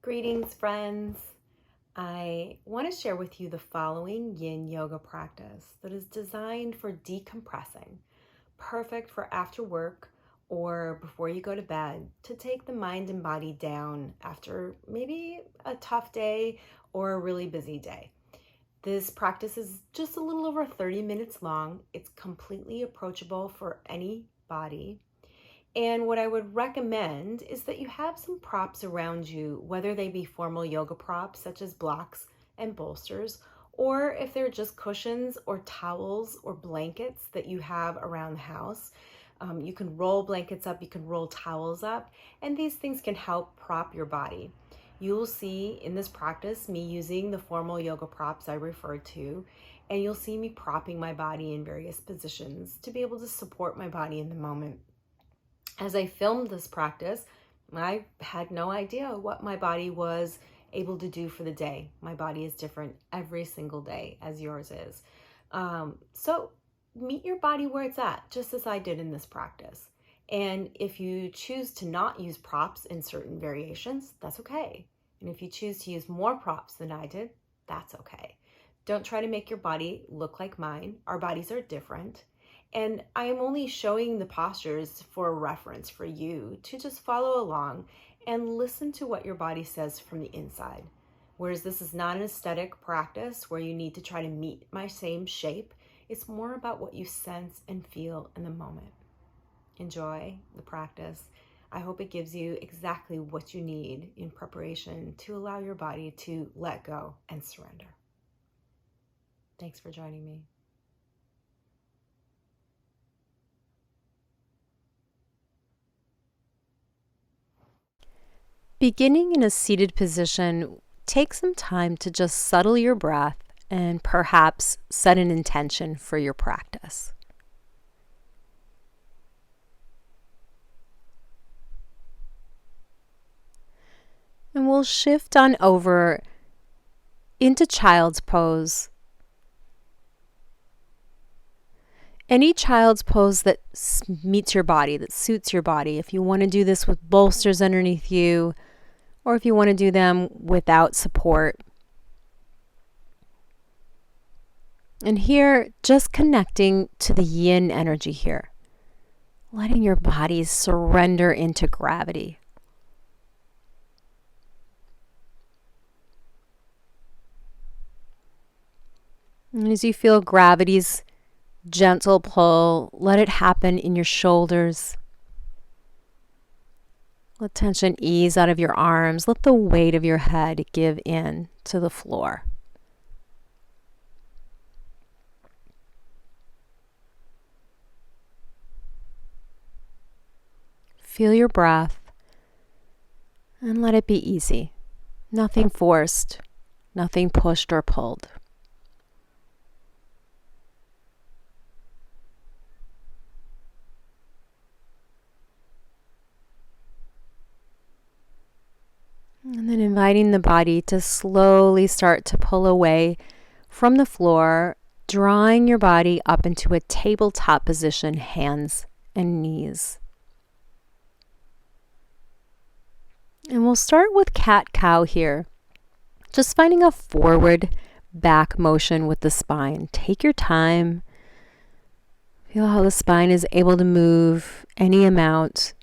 Greetings, friends. I want to share with you the following Yin Yoga practice that is designed for decompressing, perfect for after work or before you go to bed to take the mind and body down after maybe a tough day or a really busy day. This practice is just a little over 30 minutes long. It's completely approachable for any body. And what I would recommend is that you have some props around you, whether they be formal yoga props such as blocks and bolsters, or if they're just cushions or towels or blankets that you have around the house. You can roll blankets up, you can roll towels up, and these things can help prop your body. You will see in this practice me using the formal yoga props I referred to, and you'll see me propping my body in various positions to be able to support my body in the moment. As I filmed this practice, I had no idea what my body was able to do for the day. My body is different every single day, as yours is. So meet your body where it's at, just as I did in this practice. And if you choose to not use props in certain variations, that's okay. And if you choose to use more props than I did, that's okay. Don't try to make your body look like mine. Our bodies are different. And I am only showing the postures for a reference for you to just follow along and listen to what your body says from the inside. Whereas this is not an aesthetic practice where you need to try to meet my same shape. It's more about what you sense and feel in the moment. Enjoy the practice. I hope it gives you exactly what you need in preparation to allow your body to let go and surrender. Thanks for joining me. Beginning in a seated position, take some time to just settle your breath and perhaps set an intention for your practice. And we'll shift on over into child's pose. Any child's pose that meets your body, that suits your body. If you want to do this with bolsters underneath you, or if you want to do them without support. And here, just connecting to the yin energy here, letting your body surrender into gravity. And as you feel gravity's gentle pull, let it happen in your shoulders. Let tension ease out of your arms. Let the weight of your head give in to the floor. Feel your breath and let it be easy. Nothing forced, nothing pushed or pulled. And then inviting the body to slowly start to pull away from the floor, drawing your body up into a tabletop position, hands and knees. And we'll start with cat-cow here. Just finding a forward back motion with the spine. Take your time. Feel how the spine is able to move any amount.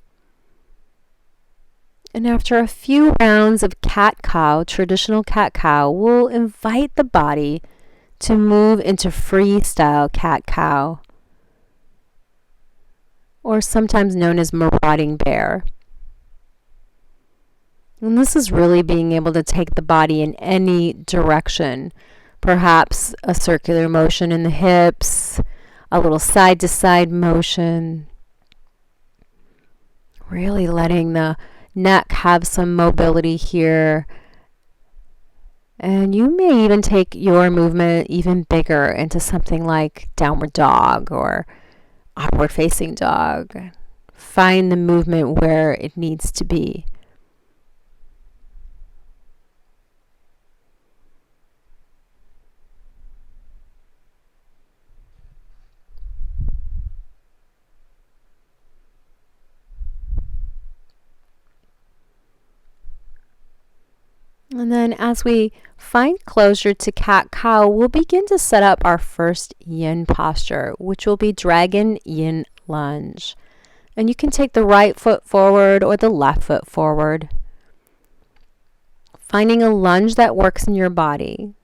And after a few rounds of cat-cow, traditional cat-cow, we'll invite the body to move into freestyle cat-cow, or sometimes known as marauding bear. And this is really being able to take the body in any direction, perhaps a circular motion in the hips, a little side-to-side motion, really letting the neck have some mobility here. And you may even take your movement even bigger into something like downward dog or upward facing dog. Find the movement where it needs to be. And then as we find closure to cat-cow, we'll begin to set up our first yin posture, which will be dragon yin lunge. And you can take the right foot forward or the left foot forward, finding a lunge that works in your body.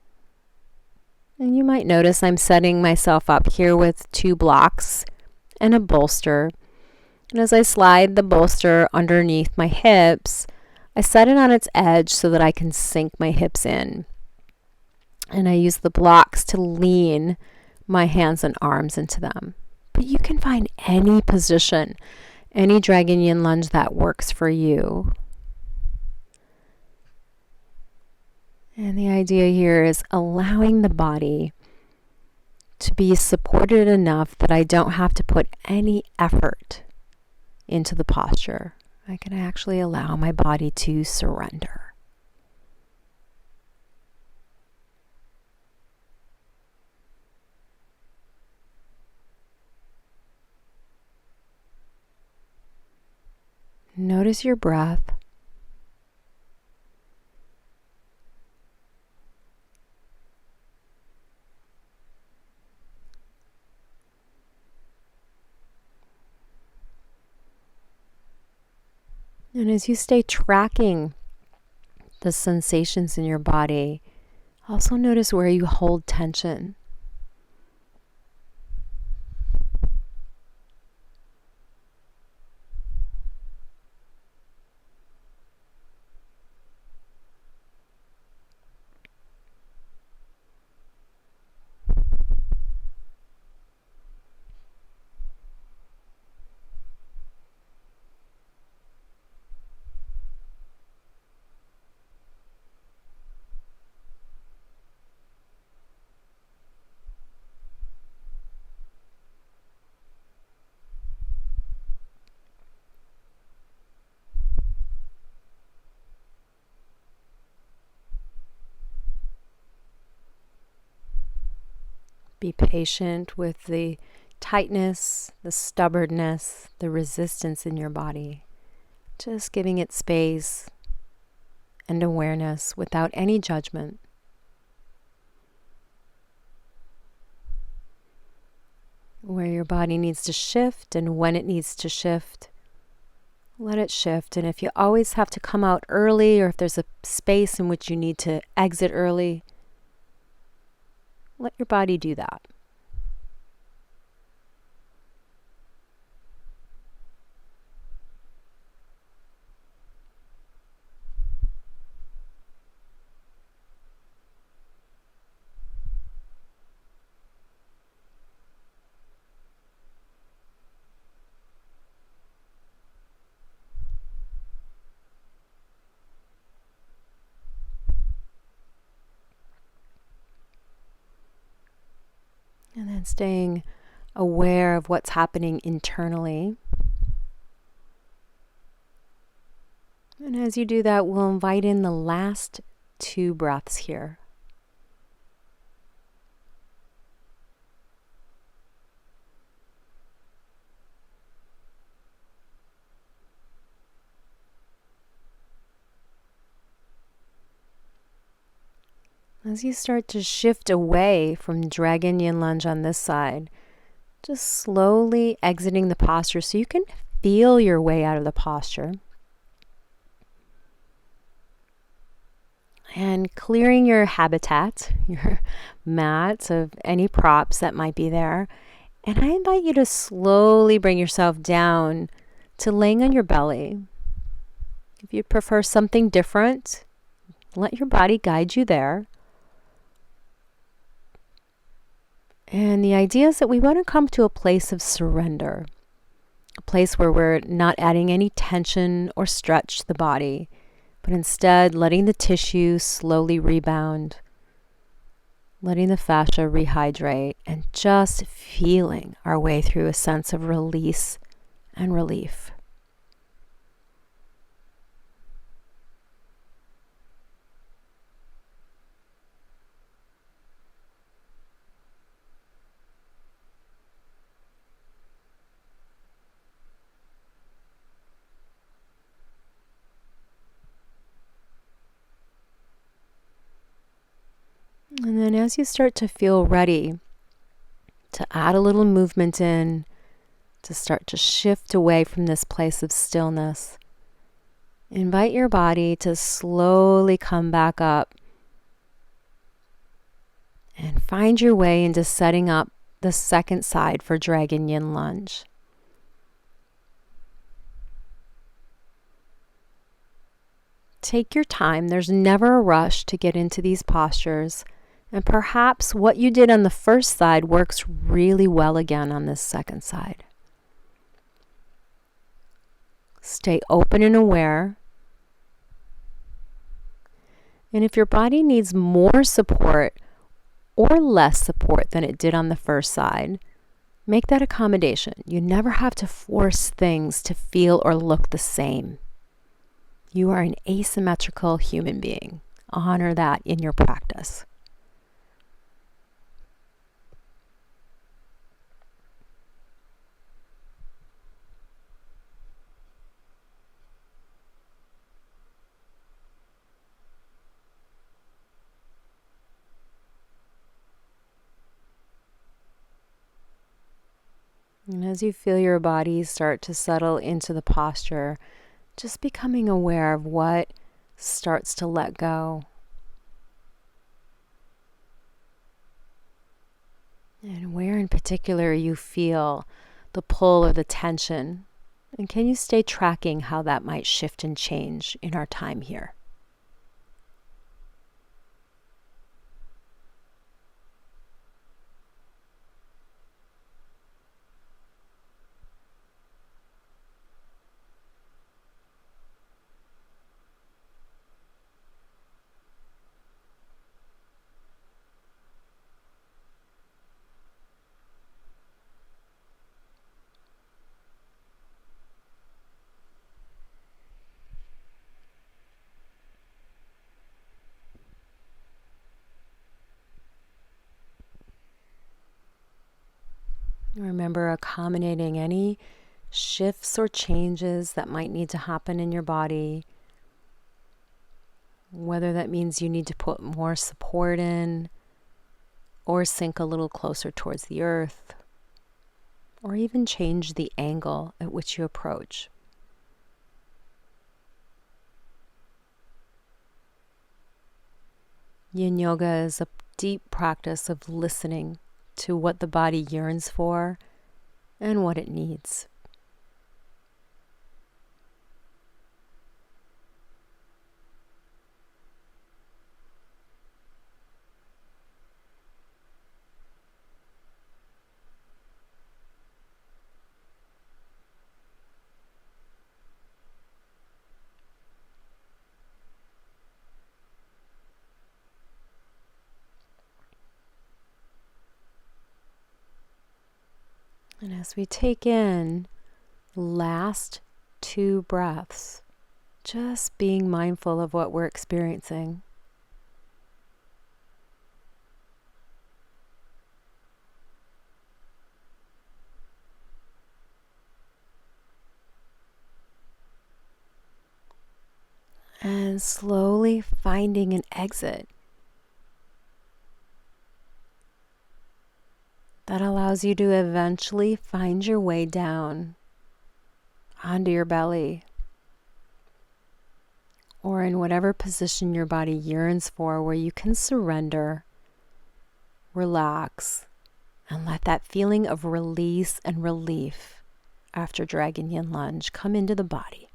And you might notice I'm setting myself up here with 2 blocks and a bolster. And as I slide the bolster underneath my hips, I set it on its edge so that I can sink my hips in. And I use the blocks to lean my hands and arms into them. But you can find any position, any dragon yin lunge that works for you. And the idea here is allowing the body to be supported enough that I don't have to put any effort into the posture. I can actually allow my body to surrender. Notice your breath. And as you stay tracking the sensations in your body, also notice where you hold tension. Be patient with the tightness, the stubbornness, the resistance in your body. Just giving it space and awareness without any judgment. Where your body needs to shift and when it needs to shift, let it shift. And if you always have to come out early, or if there's a space in which you need to exit early, let your body do that. And then staying aware of what's happening internally. And as you do that, we'll invite in the last 2 breaths here. As you start to shift away from dragon yin lunge on this side, just slowly exiting the posture so you can feel your way out of the posture. And clearing your habitat, your mat of any props that might be there. And I invite you to slowly bring yourself down to laying on your belly. If you prefer something different, let your body guide you there. And the idea is that we want to come to a place of surrender, a place where we're not adding any tension or stretch to the body, but instead letting the tissue slowly rebound, letting the fascia rehydrate, and just feeling our way through a sense of release and relief. as you start to feel ready to add a little movement in, to start to shift away from this place of stillness, invite your body to slowly come back up and find your way into setting up the second side for Dragon Yin Lunge. Take your time. There's never a rush to get into these postures. And perhaps what you did on the first side works really well again on this second side. Stay open and aware. And if your body needs more support or less support than it did on the first side, make that accommodation. You never have to force things to feel or look the same. You are an asymmetrical human being. Honor that in your practice. And as you feel your body start to settle into the posture, just becoming aware of what starts to let go. And where in particular you feel the pull or the tension. And can you stay tracking how that might shift and change in our time here? Remember accommodating any shifts or changes that might need to happen in your body, whether that means you need to put more support in or sink a little closer towards the earth, or even change the angle at which you approach. Yin Yoga is a deep practice of listening to what the body yearns for and what it needs. And as we take in the last 2 breaths, just being mindful of what we're experiencing. And slowly finding an exit that allows you to eventually find your way down onto your belly, or in whatever position your body yearns for, where you can surrender, relax, and let that feeling of release and relief after Dragon Yin Lunge come into the body.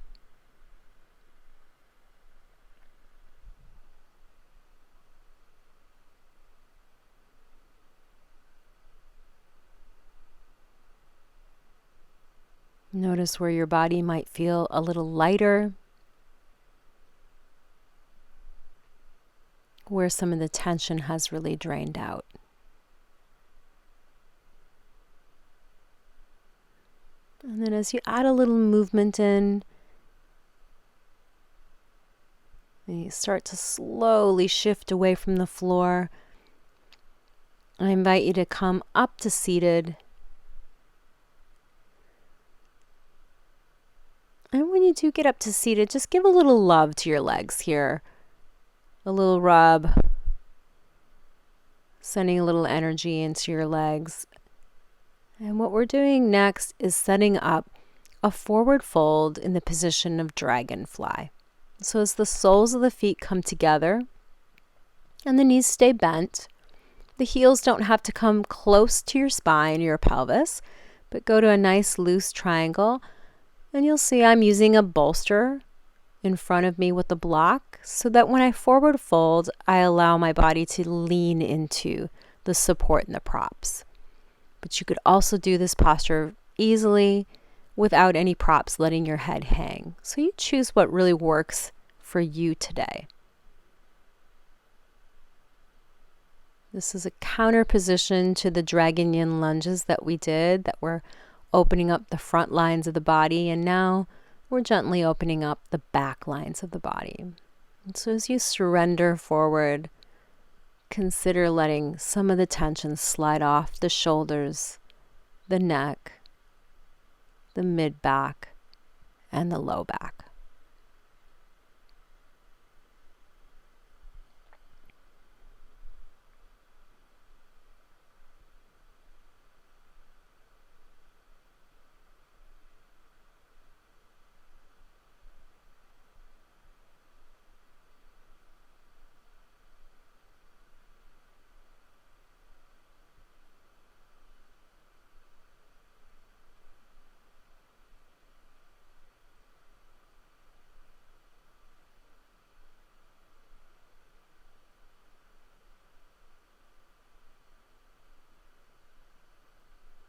Notice where your body might feel a little lighter, where some of the tension has really drained out. And then as you add a little movement in, and you start to slowly shift away from the floor, I invite you to come up to seated. And when you do get up to seated, just give a little love to your legs here. A little rub. sending a little energy into your legs. And what we're doing next is setting up a forward fold in the position of dragonfly. So as the soles of the feet come together and the knees stay bent, the heels don't have to come close to your spine, your pelvis, but go to a nice loose triangle. And you'll see I'm using a bolster in front of me with the block so that when I forward fold, I allow my body to lean into the support and the props. But you could also do this posture easily without any props, letting your head hang. So you choose what really works for you today. This is a counter position to the dragon yin lunges that we did, that were opening up the front lines of the body, and now we're gently opening up the back lines of the body. And so as you surrender forward, consider letting some of the tension slide off the shoulders, the neck, the mid back, and the low back.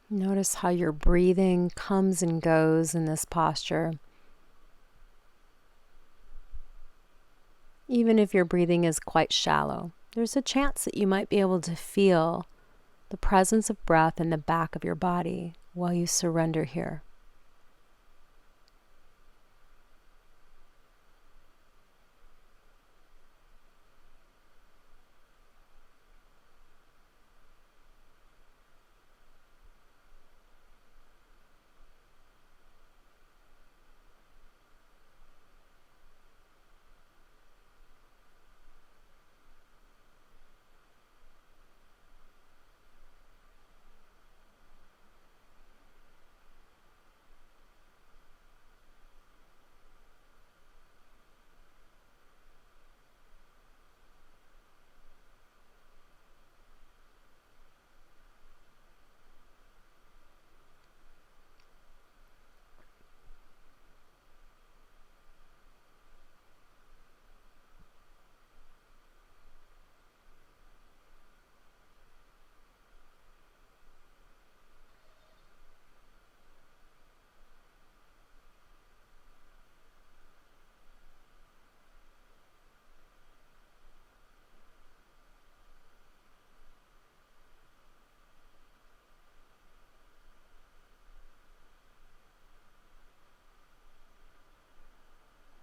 Notice how your breathing comes and goes in this posture. Even if your breathing is quite shallow, there's a chance that you might be able to feel the presence of breath in the back of your body while you surrender here.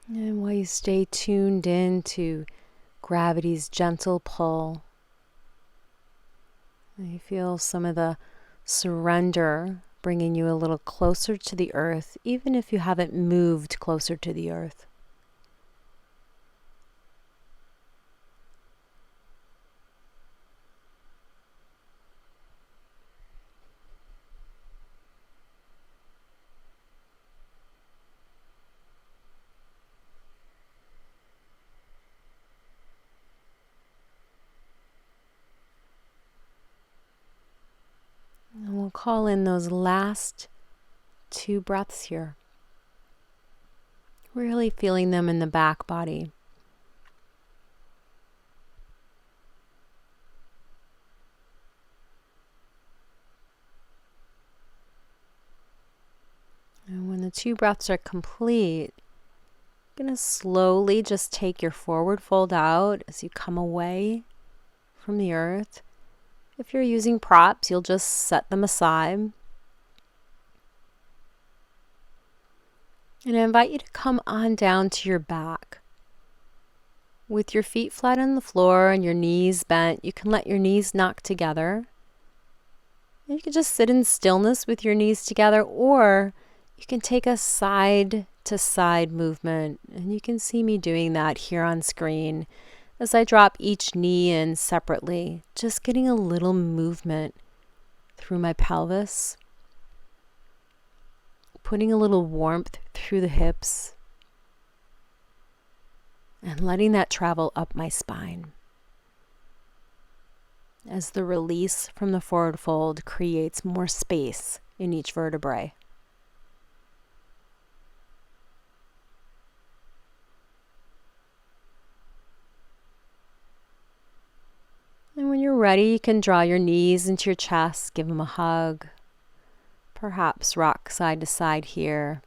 And while you stay tuned in to gravity's gentle pull, you feel some of the surrender bringing you a little closer to the earth, even if you haven't moved closer to the earth. And we'll call in those last 2 breaths here. Really feeling them in the back body. And when the 2 breaths are complete, you're going to slowly just take your forward fold out as you come away from the earth. If you're using props, you'll just set them aside. And I invite you to come on down to your back. With your feet flat on the floor and your knees bent, you can let your knees knock together. You can just sit in stillness with your knees together, or you can take a side to side movement. And you can see me doing that here on screen as I drop each knee in separately, just getting a little movement through my pelvis, putting a little warmth through the hips, and letting that travel up my spine as the release from the forward fold creates more space in each vertebrae. And when you're ready, you can draw your knees into your chest, give them a hug, perhaps rock side to side here.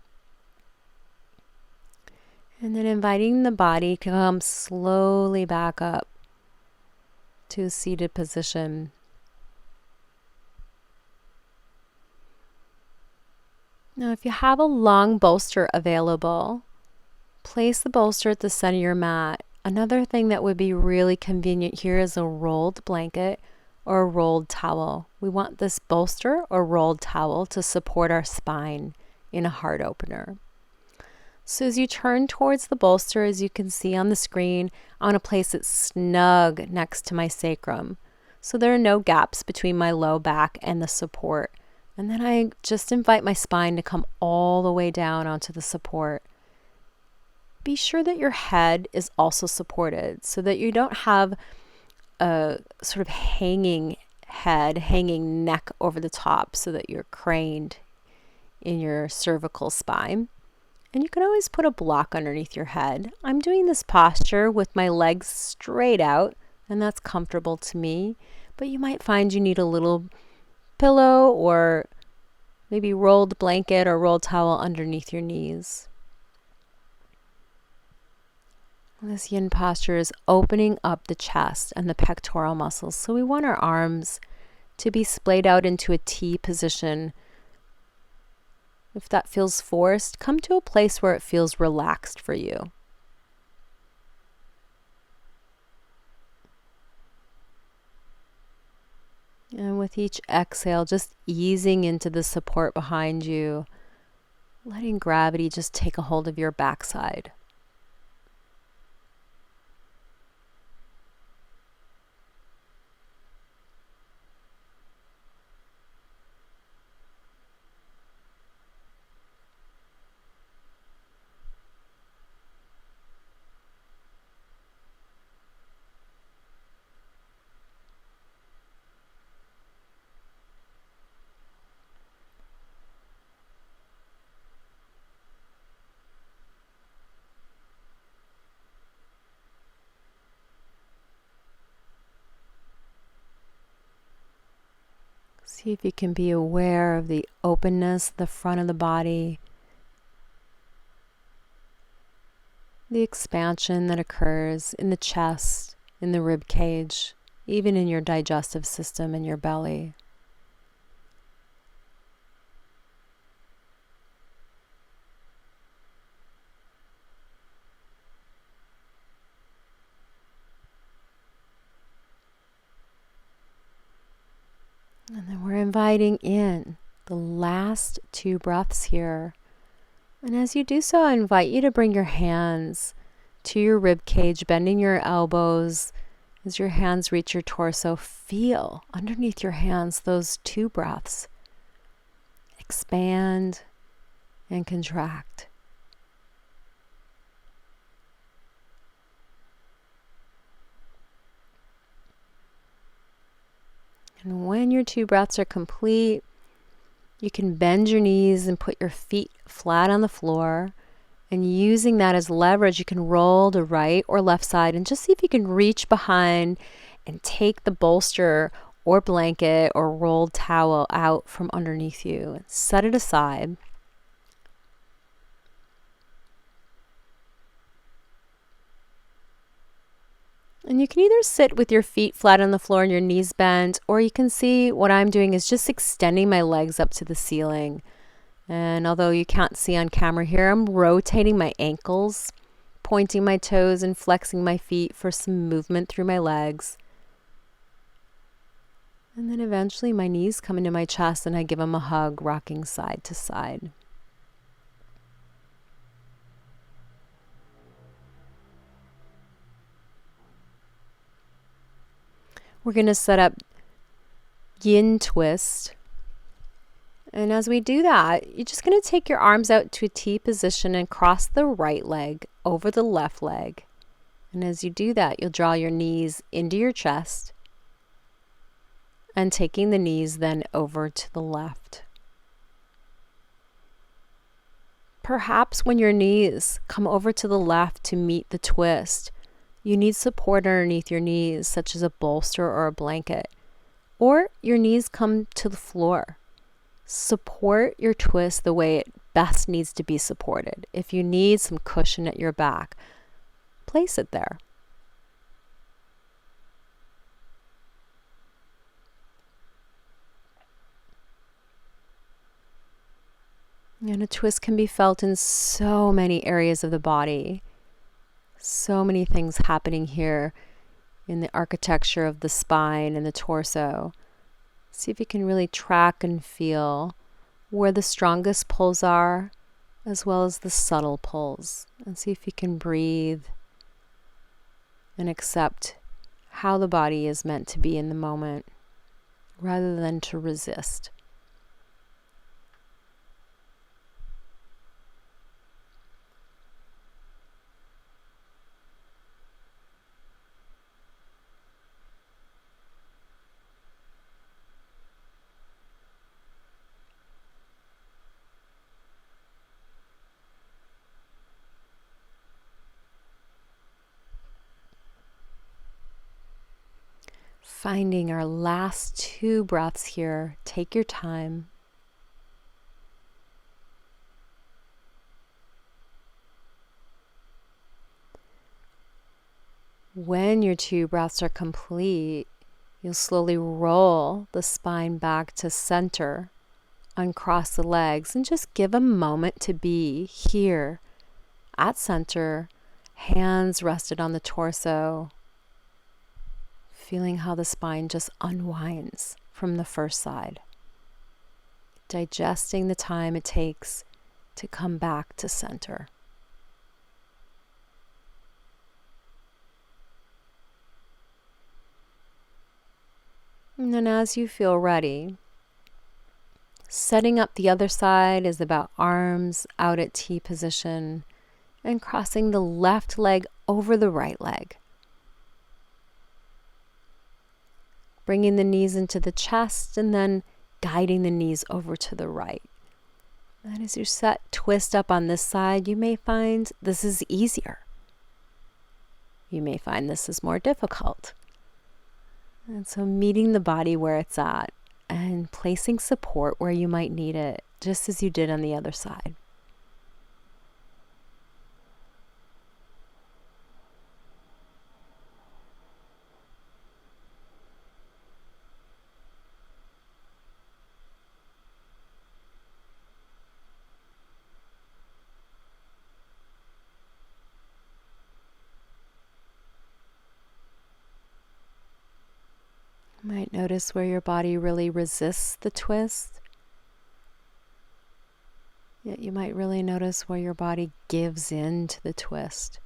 And then inviting the body to come slowly back up to a seated position. Now, if you have a long bolster available, place the bolster at the center of your mat. Another thing that would be really convenient here is a rolled blanket or a rolled towel. We want this bolster or rolled towel to support our spine in a heart opener. So as you turn towards the bolster, as you can see on the screen, I want to place it snug next to my sacrum. So there are no gaps between my low back and the support. And then I just invite my spine to come all the way down onto the support. Be sure that your head is also supported so that you don't have a sort of hanging head, hanging neck over the top so that you're craned in your cervical spine. And you can always put a block underneath your head. I'm doing this posture with my legs straight out, and that's comfortable to me. But you might find you need a little pillow or maybe rolled blanket or rolled towel underneath your knees. This yin posture is opening up the chest and the pectoral muscles. So we want our arms to be splayed out into a T position. If that feels forced, come to a place where it feels relaxed for you. And with each exhale, just easing into the support behind you, letting gravity just take a hold of your backside. See if you can be aware of the openness, the front of the body, the expansion that occurs in the chest, in the rib cage, even in your digestive system and your belly. And then we're inviting in the last 2 breaths here. And as you do so, I invite you to bring your hands to your rib cage, bending your elbows. As your hands reach your torso, feel underneath your hands those 2 breaths. Expand and contract. And when your 2 breaths are complete, you can bend your knees and put your feet flat on the floor. And using that as leverage, you can roll to right or left side and just see if you can reach behind and take the bolster or blanket or rolled towel out from underneath you. Set it aside. And you can either sit with your feet flat on the floor and your knees bent, or you can see what I'm doing is just extending my legs up to the ceiling. And although you can't see on camera here, I'm rotating my ankles, pointing my toes and flexing my feet for some movement through my legs. And then eventually my knees come into my chest and I give them a hug, rocking side to side. We're going to set up yin twist. And as we do that, you're just going to take your arms out to a T position and cross the right leg over the left leg. And as you do that, you'll draw your knees into your chest and taking the knees then over to the left. Perhaps when your knees come over to the left to meet the twist, you need support underneath your knees, such as a bolster or a blanket, or your knees come to the floor. Support your twist the way it best needs to be supported. If you need some cushion at your back, place it there. And a twist can be felt in so many areas of the body. So many things happening here in the architecture of the spine and the torso. See if you can really track and feel where the strongest pulls are, as well as the subtle pulls. And see if you can breathe and accept how the body is meant to be in the moment, rather than to resist. Finding our last 2 breaths here. Take your time. When your 2 breaths are complete, you'll slowly roll the spine back to center, uncross the legs, and just give a moment to be here at center, hands rested on the torso, feeling how the spine just unwinds from the first side, digesting the time it takes to come back to center. And then as you feel ready, setting up the other side is about arms out at T position and crossing the left leg over the right leg. Bringing the knees into the chest and then guiding the knees over to the right. And as you set twist up on this side, you may find this is easier. You may find this is more difficult. And so meeting the body where it's at and placing support where you might need it, just as you did on the other side. You might notice where your body really resists the twist. Yet you might really notice where your body gives in to the twist.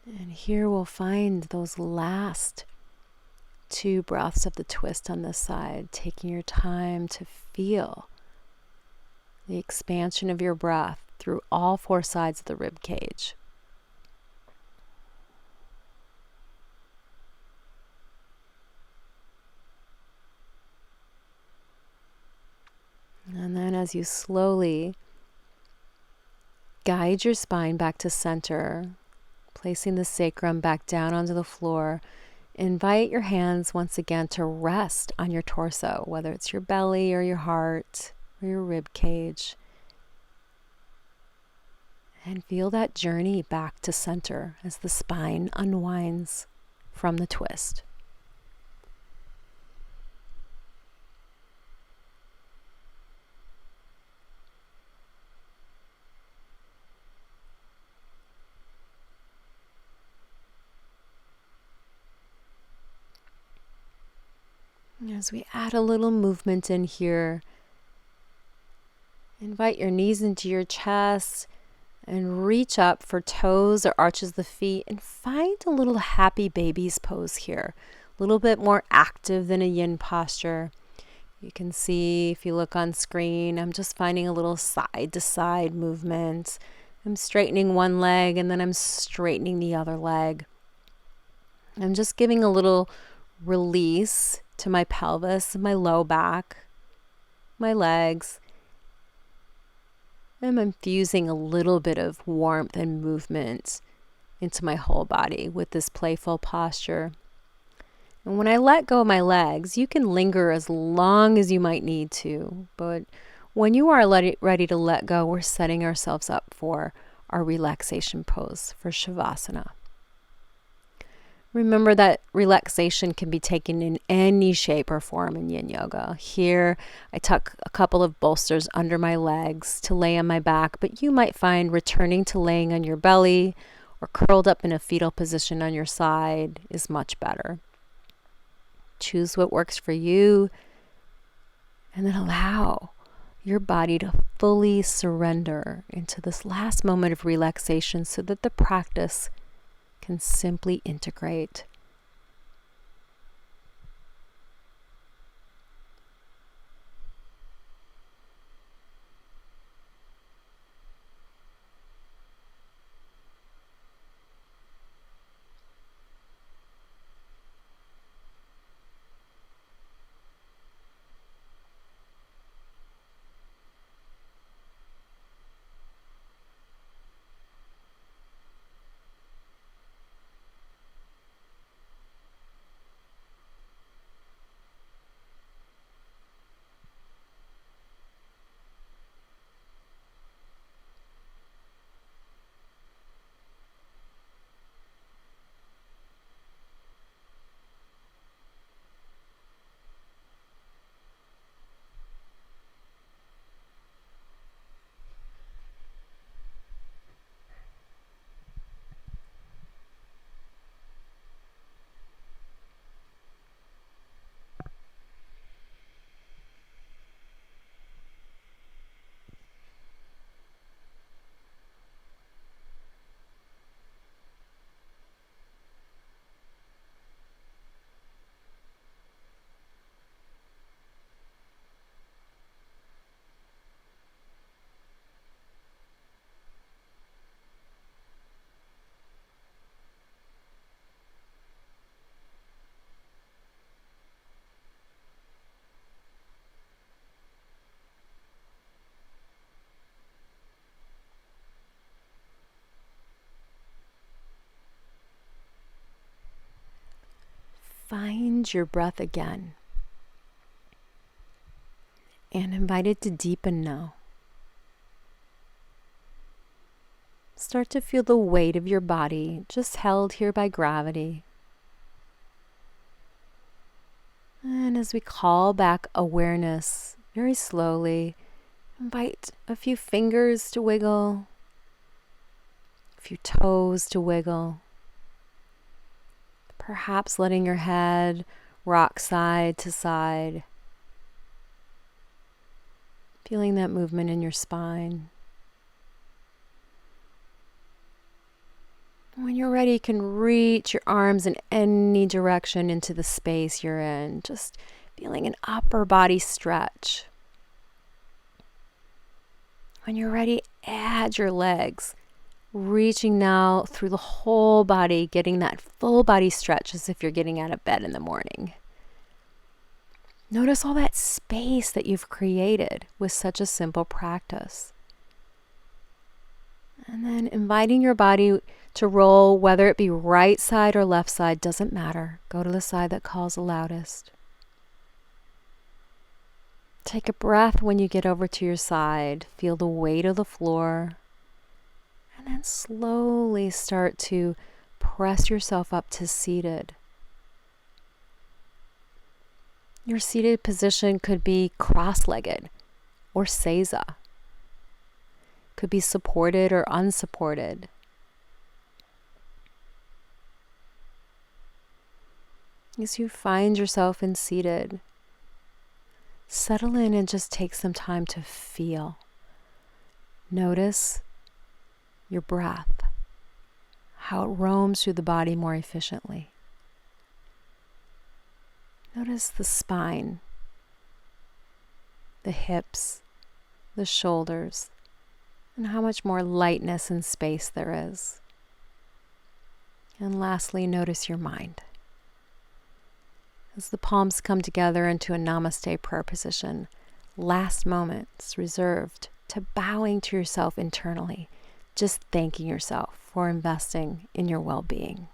And here we'll find those last 2 breaths of the twist on this side, taking your time to feel the expansion of your breath through all 4 sides of the rib cage. And then as you slowly guide your spine back to center, placing the sacrum back down onto the floor, invite your hands once again to rest on your torso, whether it's your belly or your heart or your rib cage. And feel that journey back to center as the spine unwinds from the twist. As we add a little movement in here, invite your knees into your chest and reach up for toes or arches of the feet and find a little happy baby's pose here. A little bit more active than a yin posture. You can see if you look on screen, I'm just finding a little side to side movement. I'm straightening one leg and then I'm straightening the other leg. I'm just giving a little release to my pelvis, my low back, my legs. I'm infusing a little bit of warmth and movement into my whole body with this playful posture. And when I let go of my legs, you can linger as long as you might need to. But when you are ready to let go, we're setting ourselves up for our relaxation pose for Shavasana. Remember that relaxation can be taken in any shape or form in Yin Yoga. Here, I tuck a couple of bolsters under my legs to lay on my back, but you might find returning to laying on your belly or curled up in a fetal position on your side is much better. Choose what works for you, and then allow your body to fully surrender into this last moment of relaxation so that the practice can simply integrate. Find your breath again and invite it to deepen now. Start to feel the weight of your body just held here by gravity. And as we call back awareness very slowly, invite a few fingers to wiggle, a few toes to wiggle. Perhaps letting your head rock side to side. Feeling that movement in your spine. When you're ready, you can reach your arms in any direction into the space you're in. Just feeling an upper body stretch. When you're ready, add your legs. Reaching now through the whole body, getting that full body stretch as if you're getting out of bed in the morning. Notice all that space that you've created with such a simple practice. And then inviting your body to roll, whether it be right side or left side, doesn't matter. Go to the side that calls the loudest. Take a breath when you get over to your side. Feel the weight of the floor. And then slowly start to press yourself up to seated. Your seated position could be cross-legged or seiza. Could be supported or unsupported. As you find yourself in seated, settle in and just take some time to feel. Notice your breath, how it roams through the body more efficiently. Notice the spine, the hips, the shoulders, and how much more lightness and space there is. And lastly, notice your mind. As the palms come together into a namaste prayer position, last moments reserved to bowing to yourself internally, just thanking yourself for investing in your well-being.